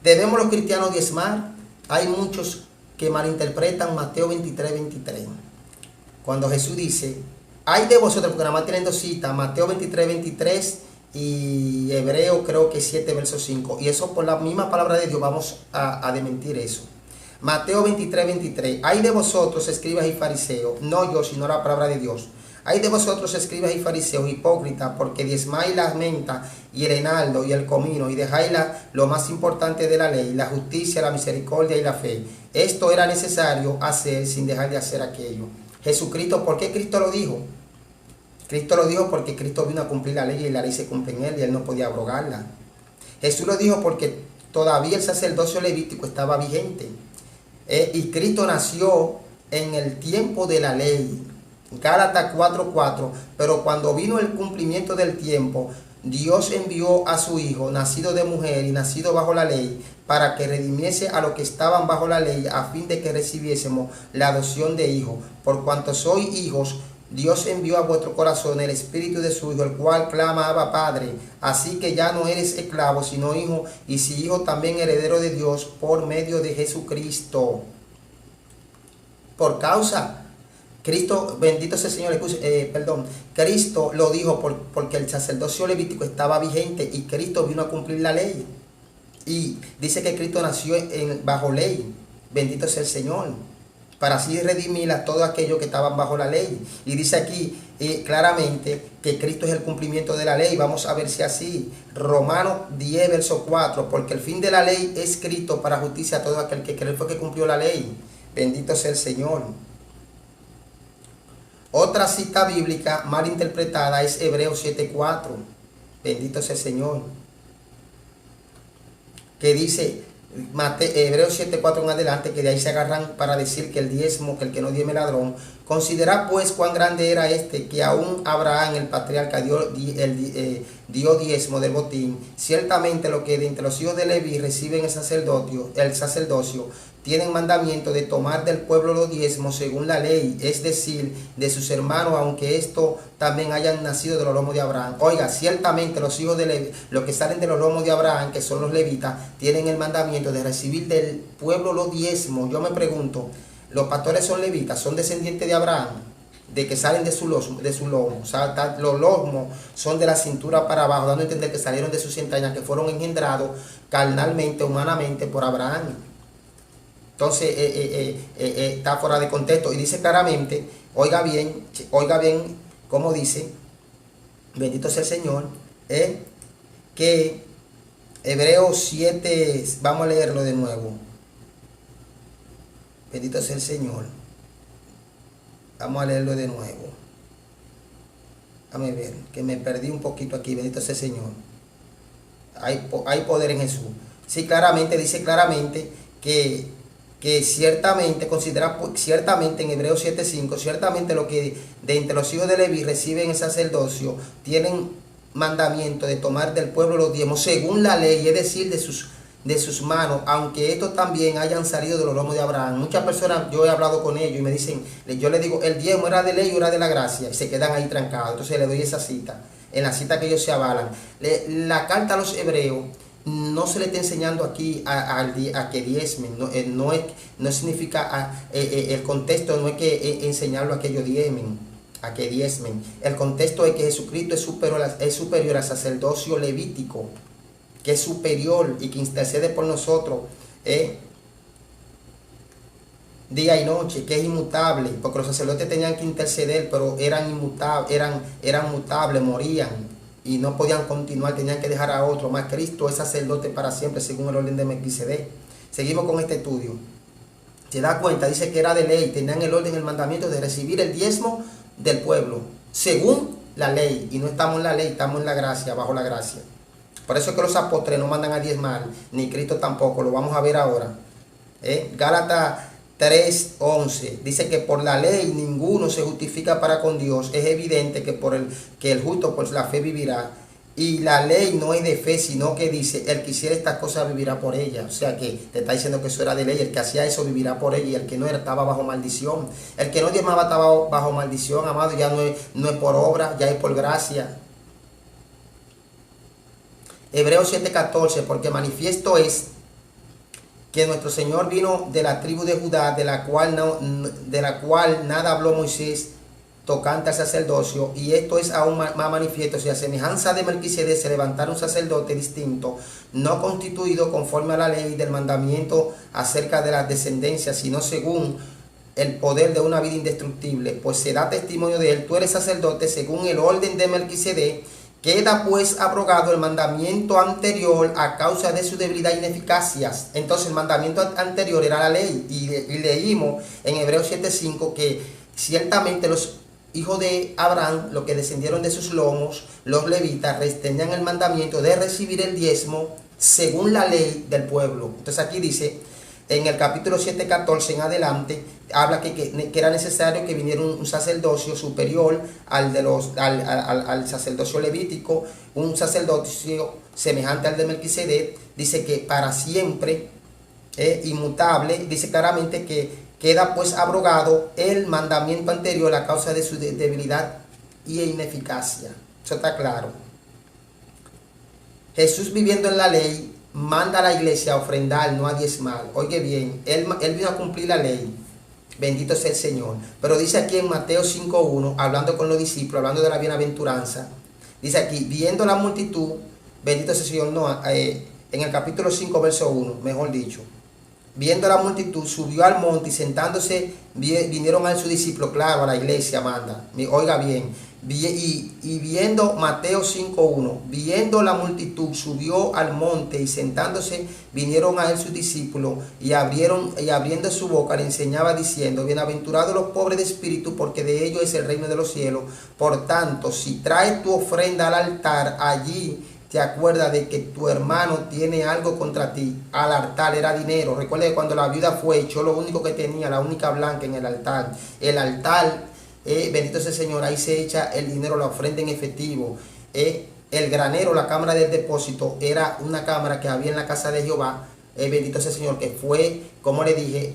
¿Debemos los cristianos diezmar? Hay muchos que malinterpretan Mateo 23:23. Cuando Jesús dice, hay de vosotros, porque nada más tienen dos citas, Mateo 23:23 y Hebreo creo que 7 verso 5. Y eso por la misma palabra de Dios vamos a desmentir eso. Mateo 23:23. Hay de vosotros, escribas y fariseos, no yo, sino la palabra de Dios. Hay de vosotros, escribas y fariseos, hipócritas, porque diezmáis la menta y el enaldo y el comino, y dejáis lo más importante de la ley, la justicia, la misericordia y la fe. Esto era necesario hacer sin dejar de hacer aquello. Jesucristo, ¿por qué Cristo lo dijo? Cristo lo dijo porque Cristo vino a cumplir la ley y la ley se cumple en él y él no podía abrogarla. Jesús lo dijo porque todavía el sacerdocio levítico estaba vigente. Y Cristo nació en el tiempo de la ley. Gálatas 4:4. Pero cuando vino el cumplimiento del tiempo, Dios envió a su Hijo, nacido de mujer y nacido bajo la ley, para que redimiese a los que estaban bajo la ley, a fin de que recibiésemos la adopción de hijos. Por cuanto sois hijos, Dios envió a vuestro corazón el espíritu de su Hijo, el cual clama Abba Padre. Así que ya no eres esclavo, sino hijo, y si hijo, también heredero de Dios por medio de Jesucristo. Por causa Cristo, bendito sea el Señor, Cristo lo dijo porque el sacerdocio levítico estaba vigente y Cristo vino a cumplir la ley. Y dice que Cristo nació bajo ley, bendito sea el Señor, para así redimir a todos aquellos que estaban bajo la ley. Y dice aquí claramente que Cristo es el cumplimiento de la ley. Vamos a ver si así. Romanos 10, verso 4, porque el fin de la ley es Cristo para justicia a todo aquel que cree, fue que cumplió la ley. Bendito sea el Señor. Otra cita bíblica mal interpretada es Hebreos 7:4. Bendito sea el Señor. Que dice, Hebreos 7:4 en adelante, que de ahí se agarran para decir que el diezmo, que el que no diezme ladrón. Considera pues cuán grande era que aún Abraham, el patriarca, dio diezmo del botín. Ciertamente lo que de entre los hijos de Leví reciben el sacerdocio, tienen mandamiento de tomar del pueblo los diezmos según la ley, es decir, de sus hermanos, aunque esto también hayan nacido de los lomos de Abraham. Oiga, ciertamente los hijos de Leví, los que salen de los lomos de Abraham, que son los levitas, tienen el mandamiento de recibir del pueblo los diezmos. Yo me pregunto, ¿los pastores son levitas? ¿Son descendientes de Abraham? De que salen de su lomo. O sea, los lomos son de la cintura para abajo, dando a entender que salieron de sus entrañas, que fueron engendrados carnalmente, humanamente por Abraham. Entonces está fuera de contexto y dice claramente, oiga bien como dice, bendito sea el Señor, que Hebreos 7, vamos a leerlo de nuevo, bendito sea el Señor, vamos a leerlo de nuevo, déjame ver, que me perdí un poquito aquí, bendito sea el Señor, hay poder en Jesús. Sí, claramente, dice claramente que ciertamente, ciertamente en Hebreos 7:5, ciertamente lo que de entre los hijos de Leví reciben el sacerdocio, tienen mandamiento de tomar del pueblo los diezmos según la ley, es decir, de sus manos, aunque estos también hayan salido de los lomos de Abraham. Muchas personas, yo he hablado con ellos y me dicen, yo les digo, el diezmo era de ley o era de la gracia, y se quedan ahí trancados. Entonces le doy esa cita, en la cita que ellos se avalan. La carta a los hebreos no se le está enseñando aquí a que diezmen, no significa, el contexto no es que enseñarlo a que ellos diezmen, a que diezmen. El contexto es que Jesucristo es superior al sacerdocio levítico, que es superior y que intercede por nosotros día y noche, que es inmutable, porque los sacerdotes tenían que interceder, pero eran inmutables, eran mutables, morían. y no podían continuar, tenían que dejar a otro, mas Cristo es sacerdote para siempre según el orden de Melquisedec. Seguimos con este estudio. Se da cuenta, dice que era de ley, tenían el orden, el mandamiento de recibir el diezmo del pueblo, según la ley, y no estamos en la ley, estamos en la gracia, bajo la gracia. Por eso es que los apóstoles no mandan a diezmar, ni Cristo tampoco, lo vamos a ver ahora. Gálatas 3:11 dice que por la ley ninguno se justifica para con Dios. Es evidente que el justo por la fe vivirá. Y la ley no es de fe, sino que dice, el que hiciera estas cosas vivirá por ella. O sea que te está diciendo que eso era de ley, el que hacía eso vivirá por ella, y el que no era estaba bajo maldición. El que no diezmaba estaba bajo maldición, amado, ya no es por obra, ya es por gracia. Hebreos 7:14, porque manifiesto es que nuestro Señor vino de la tribu de Judá, de la cual nada habló Moisés tocante al sacerdocio, y esto es aún más manifiesto, si a semejanza de Melquisedec se levantara un sacerdote distinto, no constituido conforme a la ley del mandamiento acerca de la descendencia, sino según el poder de una vida indestructible, pues se da testimonio de él, tú eres sacerdote según el orden de Melquisedec. Queda pues abrogado el mandamiento anterior a causa de su debilidad e ineficacias. Entonces el mandamiento anterior era la ley, y leímos en Hebreos 7:5 que ciertamente los hijos de Abraham, los que descendieron de sus lomos, los levitas, tenían el mandamiento de recibir el diezmo según la ley del pueblo. Entonces aquí dice, en el capítulo 7:14 en adelante, habla que era necesario que viniera un sacerdocio superior al sacerdocio levítico, un sacerdocio semejante al de Melquisedec. Dice que para siempre, inmutable, dice claramente que queda pues abrogado el mandamiento anterior a causa de su debilidad y ineficacia. Eso está claro. Jesús, viviendo en la ley, manda a la iglesia a ofrendar, no a diezmar. Oye bien, él vino a cumplir la ley. Bendito sea el Señor. Pero dice aquí en Mateo 5:1, hablando con los discípulos, hablando de la bienaventuranza, dice aquí, viendo la multitud, bendito sea el Señor, no, en el capítulo 5, verso 1, mejor dicho. Viendo la multitud, subió al monte y sentándose, vinieron a sus discípulos, claro, a la iglesia manda. Oiga bien, y viendo Mateo 5:1, viendo la multitud, subió al monte y sentándose, vinieron a él sus discípulos y abriendo su boca le enseñaba diciendo, bienaventurados los pobres de espíritu, porque de ellos es el reino de los cielos. Por tanto, si traes tu ofrenda al altar, allí te acuerdas de que tu hermano tiene algo contra ti. Al altar era dinero. Recuerda que cuando la viuda fue, echó lo único que tenía, la única blanca en el altar. El altar, bendito sea el Señor, ahí se echa el dinero, la ofrenda en efectivo. El granero, la cámara del depósito, era una cámara que había en la casa de Jehová. Bendito sea el Señor, que fue, como le dije,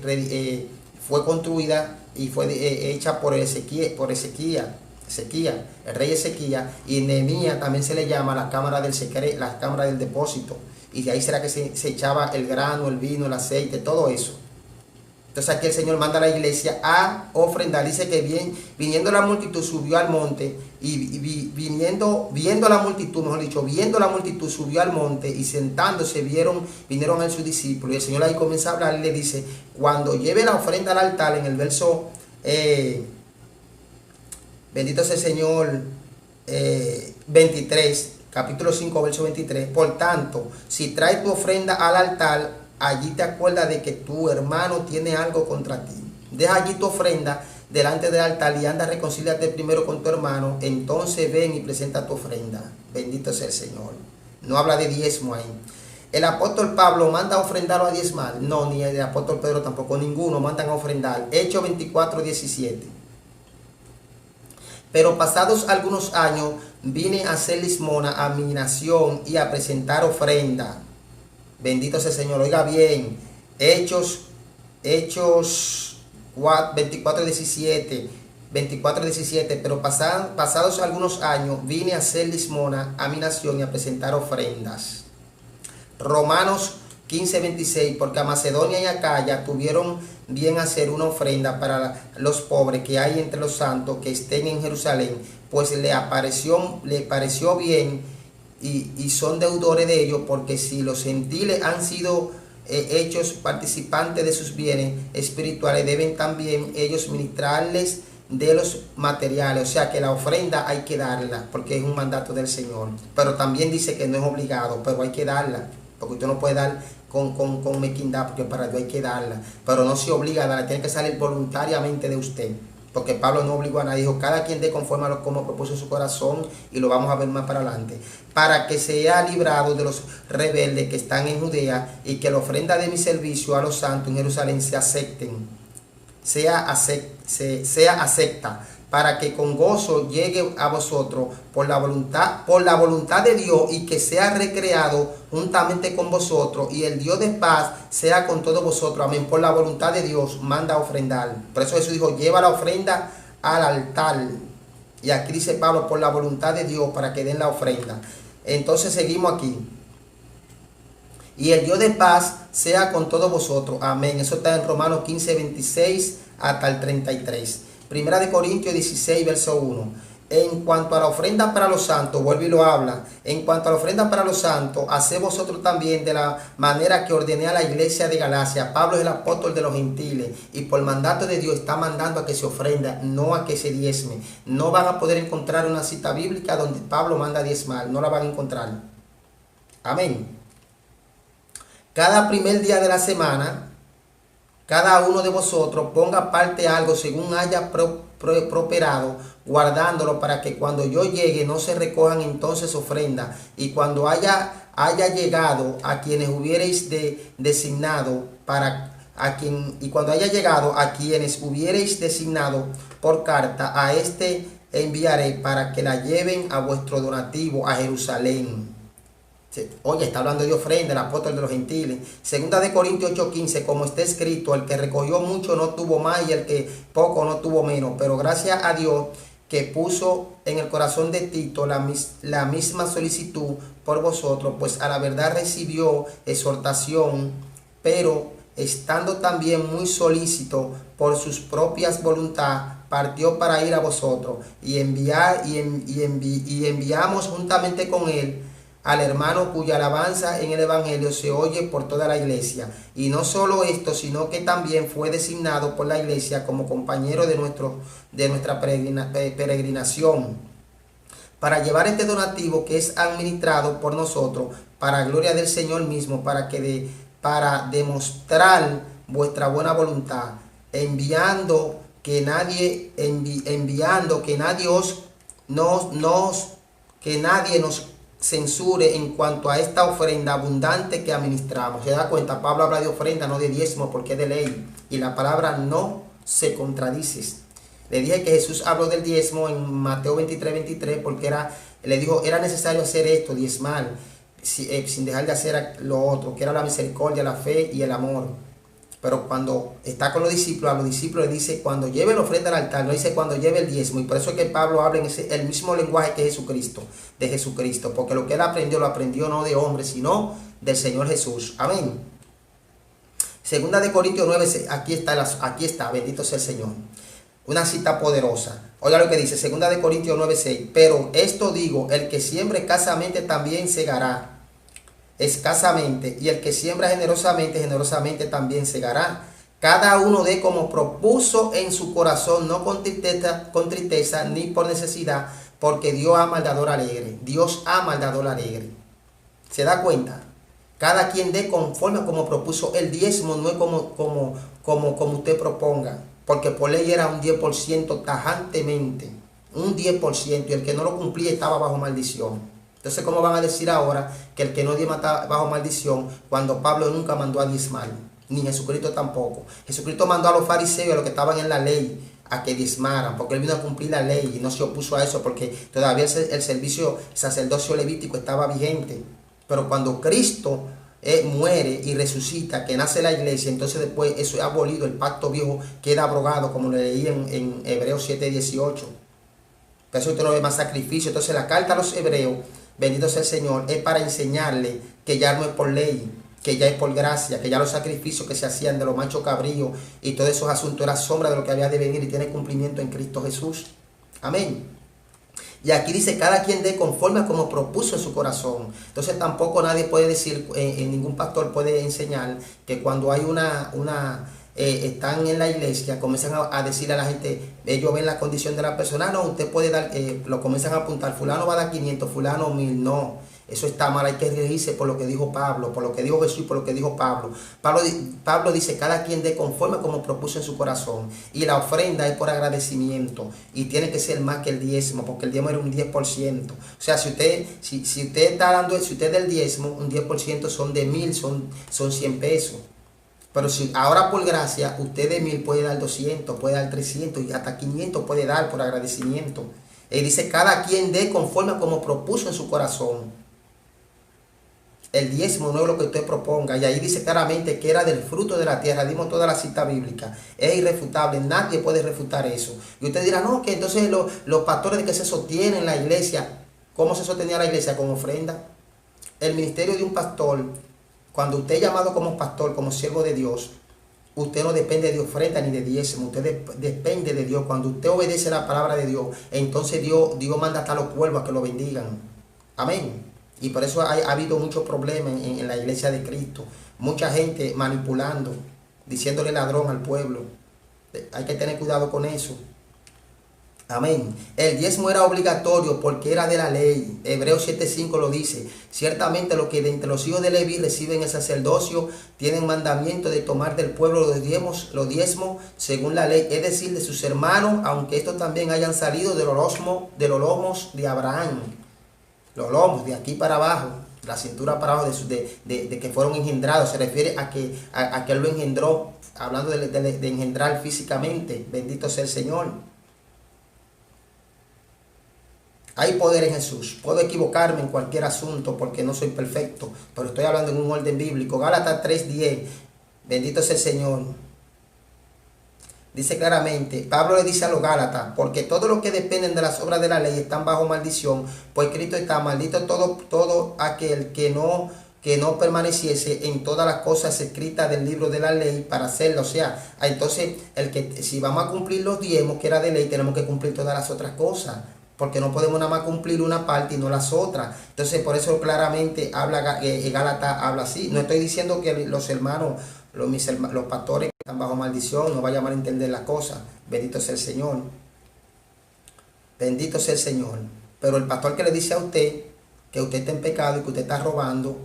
fue construida y fue hecha por Ezequías, el rey Ezequías, y Nehemías también se le llama la cámara del secreto, la cámara del depósito, y de ahí será que se echaba el grano, el vino, el aceite, todo eso. Entonces aquí el Señor manda a la iglesia a ofrendar. Dice que viniendo la multitud subió al monte, y viendo la multitud, mejor dicho, viendo la multitud subió al monte, y sentándose vinieron a sus discípulos, y el Señor ahí comienza a hablar y le dice, cuando lleve la ofrenda al altar, en el verso bendito sea el Señor, 23, capítulo 5, verso 23. Por tanto, si traes tu ofrenda al altar, allí te acuerdas de que tu hermano tiene algo contra ti. Deja allí tu ofrenda delante del altar y anda, reconcíliate primero con tu hermano, entonces ven y presenta tu ofrenda. Bendito sea el Señor. No habla de diezmo ahí. El apóstol Pablo manda a ofrendar o a diezmar. No, ni el apóstol Pedro tampoco, ninguno mandan a ofrendar. Hechos 24:17. Pero pasados algunos años vine a hacer limosna a mi nación y a presentar ofrenda. Bendito sea el Señor. Oiga bien, Hechos 24:17. Pero pasados algunos años vine a hacer limosna a mi nación y a presentar ofrendas. Romanos 15:26, porque a Macedonia y Acaya tuvieron bien hacer una ofrenda para los pobres que hay entre los santos que estén en Jerusalén, pues le pareció bien, y son deudores de ellos, porque si los gentiles han sido hechos participantes de sus bienes espirituales, deben también ellos ministrarles de los materiales, o sea que la ofrenda hay que darla, porque es un mandato del Señor. Pero también dice que no es obligado, pero hay que darla, porque usted no puede dar con mezquindad, porque para Dios hay que darla, pero no se obliga a darla, tiene que salir voluntariamente de usted, porque Pablo no obligó a nadie, dijo cada quien dé conforme a lo como propuso su corazón, y lo vamos a ver más para adelante, para que sea librado de los rebeldes que están en Judea, y que la ofrenda de mi servicio a los santos en Jerusalén se acepten, sea acepta, para que con gozo llegue a vosotros por la voluntad de Dios, y que sea recreado juntamente con vosotros, y el Dios de paz sea con todos vosotros. Amén. Por la voluntad de Dios manda a ofrendar. Por eso Jesús dijo, lleva la ofrenda al altar. Y aquí dice Pablo, por la voluntad de Dios, para que den la ofrenda. Entonces seguimos aquí. Y el Dios de paz sea con todos vosotros. Amén. Eso está en Romanos 15, 26 hasta el 33. Primera de Corintios 16, verso 1. En cuanto a la ofrenda para los santos, vuelve y lo habla. En cuanto a la ofrenda para los santos, haced vosotros también de la manera que ordené a la iglesia de Galacia. Pablo es el apóstol de los gentiles, y por mandato de Dios está mandando a que se ofrenda, no a que se diezme. No van a poder encontrar una cita bíblica donde Pablo manda a diezmar. No la van a encontrar. Amén. Cada primer día de la semana, cada uno de vosotros ponga aparte algo según haya prosperado, guardándolo para que cuando yo llegue no se recojan entonces ofrendas. Y cuando haya llegado a quienes hubierais designado cuando haya llegado a quienes hubierais designado por carta, a este enviaré para que la lleven a vuestro donativo a Jerusalén. Oye, está hablando de ofrenda, el apóstol de los gentiles. Segunda de Corintios 8:15, como está escrito, el que recogió mucho no tuvo más, y el que poco no tuvo menos. Pero gracias a Dios que puso en el corazón de Tito la misma solicitud por vosotros, pues a la verdad recibió exhortación, pero estando también muy solícito por sus propias voluntades, partió para ir a vosotros, y enviamos juntamente con él al hermano cuya alabanza en el Evangelio se oye por toda la iglesia. Y no solo esto, sino que también fue designado por la iglesia como compañero de nuestra peregrinación, para llevar este donativo que es administrado por nosotros, para gloria del Señor mismo, para demostrar vuestra buena voluntad, enviando que nadie nos censure en cuanto a esta ofrenda abundante que administramos. Se da cuenta, Pablo habla de ofrenda, no de diezmo, porque es de ley, y la palabra no se contradice. Le dije que Jesús habló del diezmo en Mateo 23, porque le dijo, era necesario hacer esto, diezmar, sin dejar de hacer lo otro, que era la misericordia, la fe y el amor. Pero cuando está con los discípulos, a los discípulos le dice cuando lleve la ofrenda al altar, no dice cuando lleve el diezmo. Y por eso es que Pablo habla en el mismo lenguaje que de Jesucristo, porque lo que él aprendió, lo aprendió no de hombre, sino del Señor Jesús. Amén. Segunda de Corintios 9, aquí está, bendito sea el Señor. Una cita poderosa. Oiga lo que dice, segunda de Corintios 9:6. Pero esto digo, el que siembre escasamente también segará escasamente, y el que siembra generosamente, generosamente también segará. Cada uno dé como propuso en su corazón, no con tristeza ni por necesidad, porque Dios ama al dador alegre. Dios ama al dador alegre. ¿Se da cuenta? Cada quien dé conforme como propuso. El diezmo no es como usted proponga, porque por ley era un 10% tajantemente, un 10%, y el que no lo cumplía estaba bajo maldición. Entonces, ¿cómo van a decir ahora que el que no diezma está bajo maldición, cuando Pablo nunca mandó a diezmar? Ni Jesucristo tampoco. Jesucristo mandó a los fariseos, a los que estaban en la ley, a que diezmaran, porque él vino a cumplir la ley y no se opuso a eso, porque todavía el sacerdocio levítico estaba vigente. Pero cuando Cristo muere y resucita, que nace la iglesia, entonces después eso es abolido, el pacto viejo queda abrogado, como lo leí en Hebreos 7:18. Por eso usted no ve más sacrificio. Entonces la carta a los hebreos, bendito sea el Señor, es para enseñarle que ya no es por ley, que ya es por gracia, que ya los sacrificios que se hacían de los machos cabríos y todos esos asuntos era sombra de lo que había de venir y tiene cumplimiento en Cristo Jesús. Amén. Y aquí dice, cada quien dé conforme a como propuso en su corazón. Entonces tampoco nadie puede decir, ningún pastor puede enseñar que cuando hay una están en la iglesia, comienzan a decirle a la gente, ellos ven la condición de la persona, no, usted puede dar, lo comienzan a apuntar, fulano va a dar 500, fulano 1000, no. Eso está mal, hay que regirse por lo que dijo Pablo, por lo que dijo Jesús, por lo que dijo Pablo. Pablo dice, cada quien dé conforme como propuso en su corazón. Y la ofrenda es por agradecimiento. Y tiene que ser más que el diezmo, porque el diezmo era un 10%. O sea, si usted está dando, si usted del diezmo, un 10% son de 1000, son 100 pesos. Pero si ahora por gracia, usted de 1000 puede dar 200, puede dar 300 y hasta 500 puede dar por agradecimiento. Él dice, cada quien dé conforme como propuso en su corazón. El diezmo no es lo que usted proponga. Y ahí dice claramente que era del fruto de la tierra. Dimos toda la cita bíblica. Es irrefutable. Nadie puede refutar eso. Y usted dirá, no, que entonces los pastores de que se sostienen la iglesia. ¿Cómo se sostenía la iglesia? Con ofrenda. El ministerio de un pastor, cuando usted es llamado como pastor, como siervo de Dios, usted no depende de ofrenda ni de diezmo. Usted depende de Dios. Cuando usted obedece la palabra de Dios, entonces Dios manda hasta los pueblos a que lo bendigan. Amén. Y por eso ha habido muchos problemas en la iglesia de Cristo. Mucha gente manipulando, diciéndole ladrón al pueblo. Hay que tener cuidado con eso. Amén. El diezmo era obligatorio porque era de la ley. Hebreos 7:5 lo dice. Ciertamente los que de entre los hijos de Leví reciben el sacerdocio tienen mandamiento de tomar del pueblo los diezmos según la ley, es decir, de sus hermanos, aunque estos también hayan salido de los lomos de Abraham. Los lomos, de aquí para abajo, la cintura para abajo, de que fueron engendrados. Se refiere a que Él lo engendró, hablando de engendrar físicamente. Bendito sea el Señor. Hay poder en Jesús. Puedo equivocarme en cualquier asunto porque no soy perfecto, pero estoy hablando en un orden bíblico. Gálatas 3:10. Bendito sea el Señor. Dice claramente, Pablo le dice a los Gálatas, porque todos los que dependen de las obras de la ley están bajo maldición, pues Cristo está maldito todo aquel que no permaneciese en todas las cosas escritas del libro de la ley para hacerlo. O sea, entonces si vamos a cumplir los diezmos que era de ley, tenemos que cumplir todas las otras cosas, porque no podemos nada más cumplir una parte y no las otras. Entonces por eso claramente Gálatas habla así. No estoy diciendo que los hermanos, los pastores que están bajo maldición, no vayan a entender las cosas. Bendito sea el Señor. Bendito sea el Señor. Pero el pastor que le dice a usted que usted está en pecado y que usted está robando,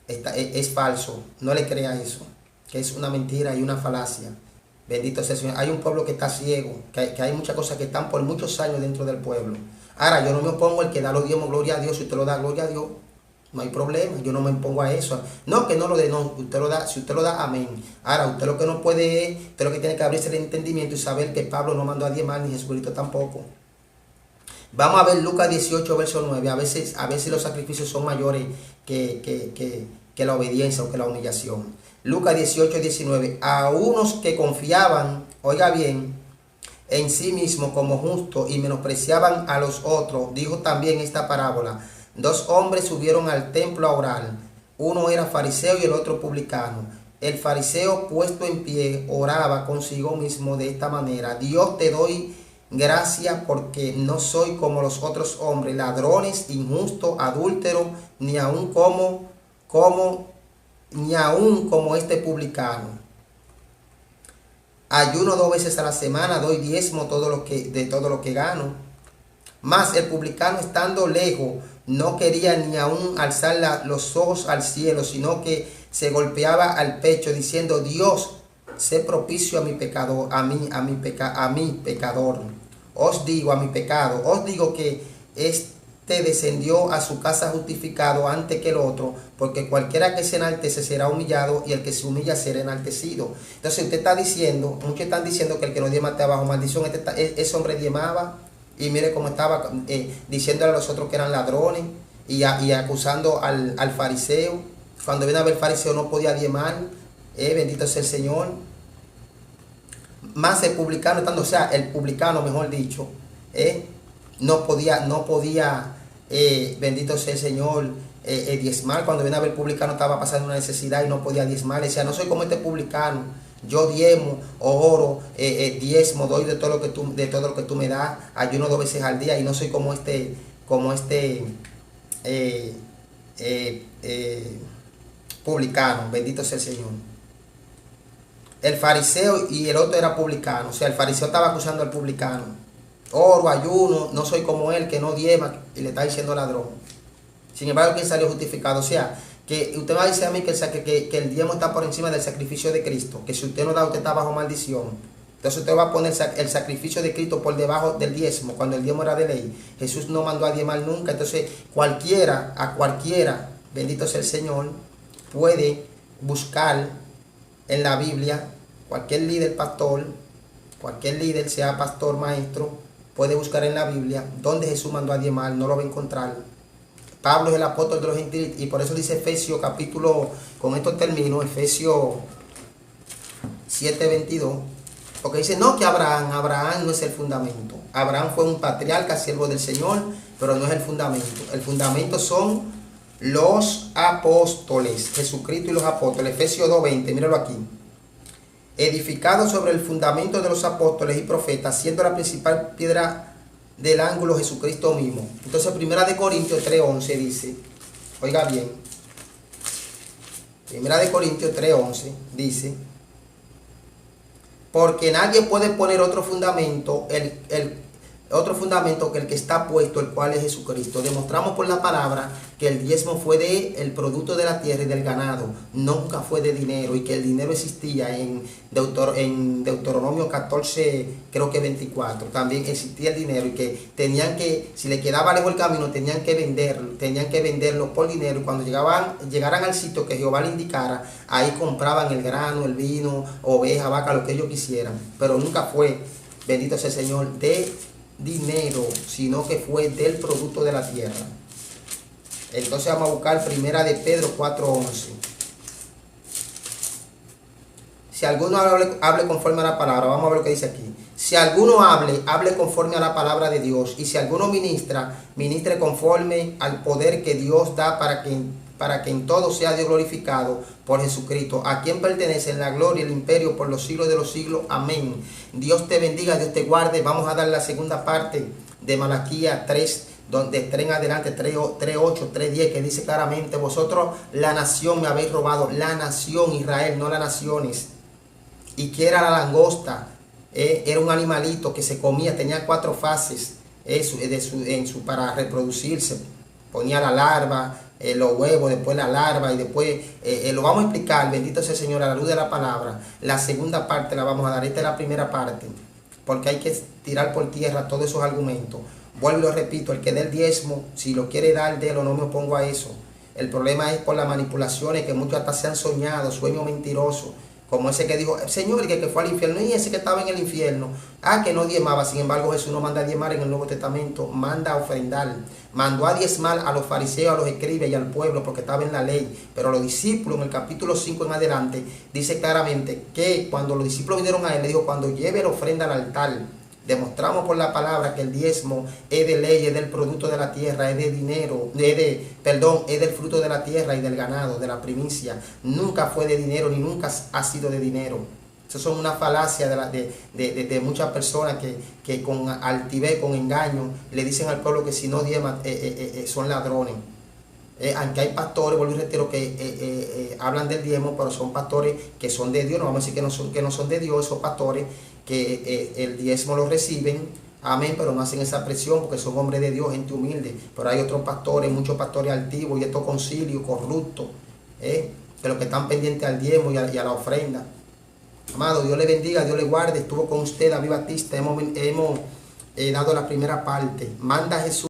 es falso. No le crea eso, que es una mentira y una falacia. Bendito sea el Señor. Hay un pueblo que está ciego, que hay muchas cosas que están por muchos años dentro del pueblo. Ahora, yo no me opongo al que da los diezmos, gloria a Dios. Si usted lo da, gloria a Dios, no hay problema. Yo no me impongo a eso. No, que no lo dé, no. Usted lo da, si usted lo da, amén. Ahora, usted lo que no puede es, usted lo que tiene que abrirse el entendimiento y saber que Pablo no mandó a diezmar, ni Jesucristo tampoco. Vamos a ver Lucas 18, verso 9. A veces los sacrificios son mayores que la obediencia o que la humillación. Lucas 18, 19. A unos que confiaban, oiga bien, en sí mismo como justos y menospreciaban a los otros, dijo también esta parábola. Dos hombres subieron al templo a orar. Uno era fariseo y el otro publicano. El fariseo, puesto en pie, oraba consigo mismo de esta manera: Dios, te doy gracias porque no soy como los otros hombres, ladrones, injustos, adúlteros, ni aun como este publicano. Ayuno 2 veces a la semana, doy diezmo de todo lo que gano. Mas el publicano, estando lejos, no quería ni aun alzar los ojos al cielo, sino que se golpeaba al pecho diciendo: Dios, sé propicio a mi pecador, a mi pecador. Os digo que este descendió a su casa justificado antes que el otro, porque cualquiera que se enaltece será humillado, y el que se humilla será enaltecido. Entonces usted está diciendo, muchos están diciendo que el que no diezma está bajo maldición. Ese hombre diezmaba, y mire cómo estaba diciéndole a los otros que eran ladrones, y acusando al fariseo. Cuando viene a ver, el fariseo no podía diezmar. Bendito sea el Señor. Más el publicano, el publicano, mejor dicho, no podía, bendito sea el Señor, diezmar. Cuando viene a ver, el publicano estaba pasando una necesidad y no podía diezmar. Decía: no soy como este publicano, yo diezmo, oro, diezmo, doy de todo lo que tú me das, ayuno 2 veces al día, y no soy como este publicano. Bendito sea el Señor. el fariseo y el otro era publicano. O sea, el fariseo estaba acusando al publicano. Oro, ayuno, no soy como él, que no diezma, y le está diciendo ladrón. Sin embargo, ¿quién salió justificado? O sea, que usted va a decir a mí que el diezmo está por encima del sacrificio de Cristo, que si usted no da, usted está bajo maldición. Entonces usted va a poner el sacrificio de Cristo por debajo del diezmo, cuando el diezmo era de ley. Jesús no mandó a diezmar nunca. Entonces a cualquiera, bendito sea el Señor, puede buscar en la Biblia, cualquier líder pastor, cualquier líder, sea pastor, maestro, puede buscar en la Biblia donde Jesús mandó a diezmar, no lo va a encontrar. Pablo es el apóstol de los gentiles, y por eso dice Efesios capítulo, con esto termino, Efesios 7:22, porque dice, no, que Abraham no es el fundamento. Abraham fue un patriarca, siervo del Señor, pero no es el fundamento. El fundamento son los apóstoles, Jesucristo y los apóstoles. Efesios 2:20, míralo aquí. Edificado sobre el fundamento de los apóstoles y profetas, siendo la principal piedra del ángulo Jesucristo mismo. Entonces, 1 Corintios 3:11 dice, oiga bien, 1 Corintios 3:11 dice, porque nadie puede poner otro fundamento, otro fundamento que el que está puesto, el cual es Jesucristo. Demostramos por la palabra que el diezmo fue el producto de la tierra y del ganado, nunca fue de dinero, y que el dinero existía en Deuteronomio 14, creo que 24, también existía el dinero, y que tenían que, si le quedaba lejos el camino, tenían que venderlo por dinero, y cuando llegaran al sitio que Jehová le indicara, ahí compraban el grano, el vino, oveja, vaca, lo que ellos quisieran, pero nunca fue, bendito sea el Señor, de dinero, sino que fue del producto de la tierra. Entonces vamos a buscar 1 de Pedro 4:11. Si alguno hable conforme a la palabra, vamos a ver lo que dice aquí. Si alguno hable conforme a la palabra de Dios. Y si alguno ministre conforme al poder que Dios da para que en todo sea Dios glorificado por Jesucristo, a quien pertenecen la gloria y el imperio por los siglos de los siglos. Amén. Dios te bendiga, Dios te guarde. Vamos a dar la segunda parte de Malaquías 3, donde 3 en adelante, 3:8, 3:10, que dice claramente, vosotros la nación me habéis robado, la nación Israel, no las naciones. ¿Y qué era la langosta? Era un animalito que se comía, tenía 4 fases para reproducirse. Ponía la larva, los huevos, después la larva, y después lo vamos a explicar, bendito sea el Señor, a la luz de la palabra. La segunda parte la vamos a dar, esta es la primera parte, porque hay que tirar por tierra todos esos argumentos. Vuelvo y lo repito, el que dé el diezmo, si lo quiere dar, délo, no me opongo a eso. El problema es por las manipulaciones que muchos hasta se han soñado, sueños mentirosos, como ese que dijo, Señor, que fue al infierno, y ese que estaba en el infierno, que no diezmaba. Sin embargo, Jesús no manda a diezmar en el Nuevo Testamento, manda a ofrendar. Mandó a diezmar a los fariseos, a los escribas y al pueblo, porque estaba en la ley. Pero los discípulos, en el capítulo 5 en adelante, dice claramente que cuando los discípulos vinieron a él, le dijo, cuando lleve la ofrenda al altar, demostramos por la palabra que el diezmo es de ley, es del producto de la tierra, es de dinero, es del fruto de la tierra y del ganado, de la primicia. Nunca fue de dinero, ni nunca ha sido de dinero. Eso son una falacia de muchas personas que con altivez, con engaño, le dicen al pueblo que si no diezman son ladrones. Aunque hay pastores, vuelvo y reitero, que hablan del diezmo, pero son pastores que son de Dios. No vamos a decir que no son de Dios, esos pastores que el diezmo lo reciben, amén, pero no hacen esa presión porque son hombres de Dios, gente humilde. Pero hay otros pastores, muchos pastores altivos y estos concilios corruptos, que los que están pendientes al diezmo y a la ofrenda. Amado, Dios le bendiga, Dios le guarde. Estuvo con usted David Batista, hemos dado la primera parte. Manda a Jesús.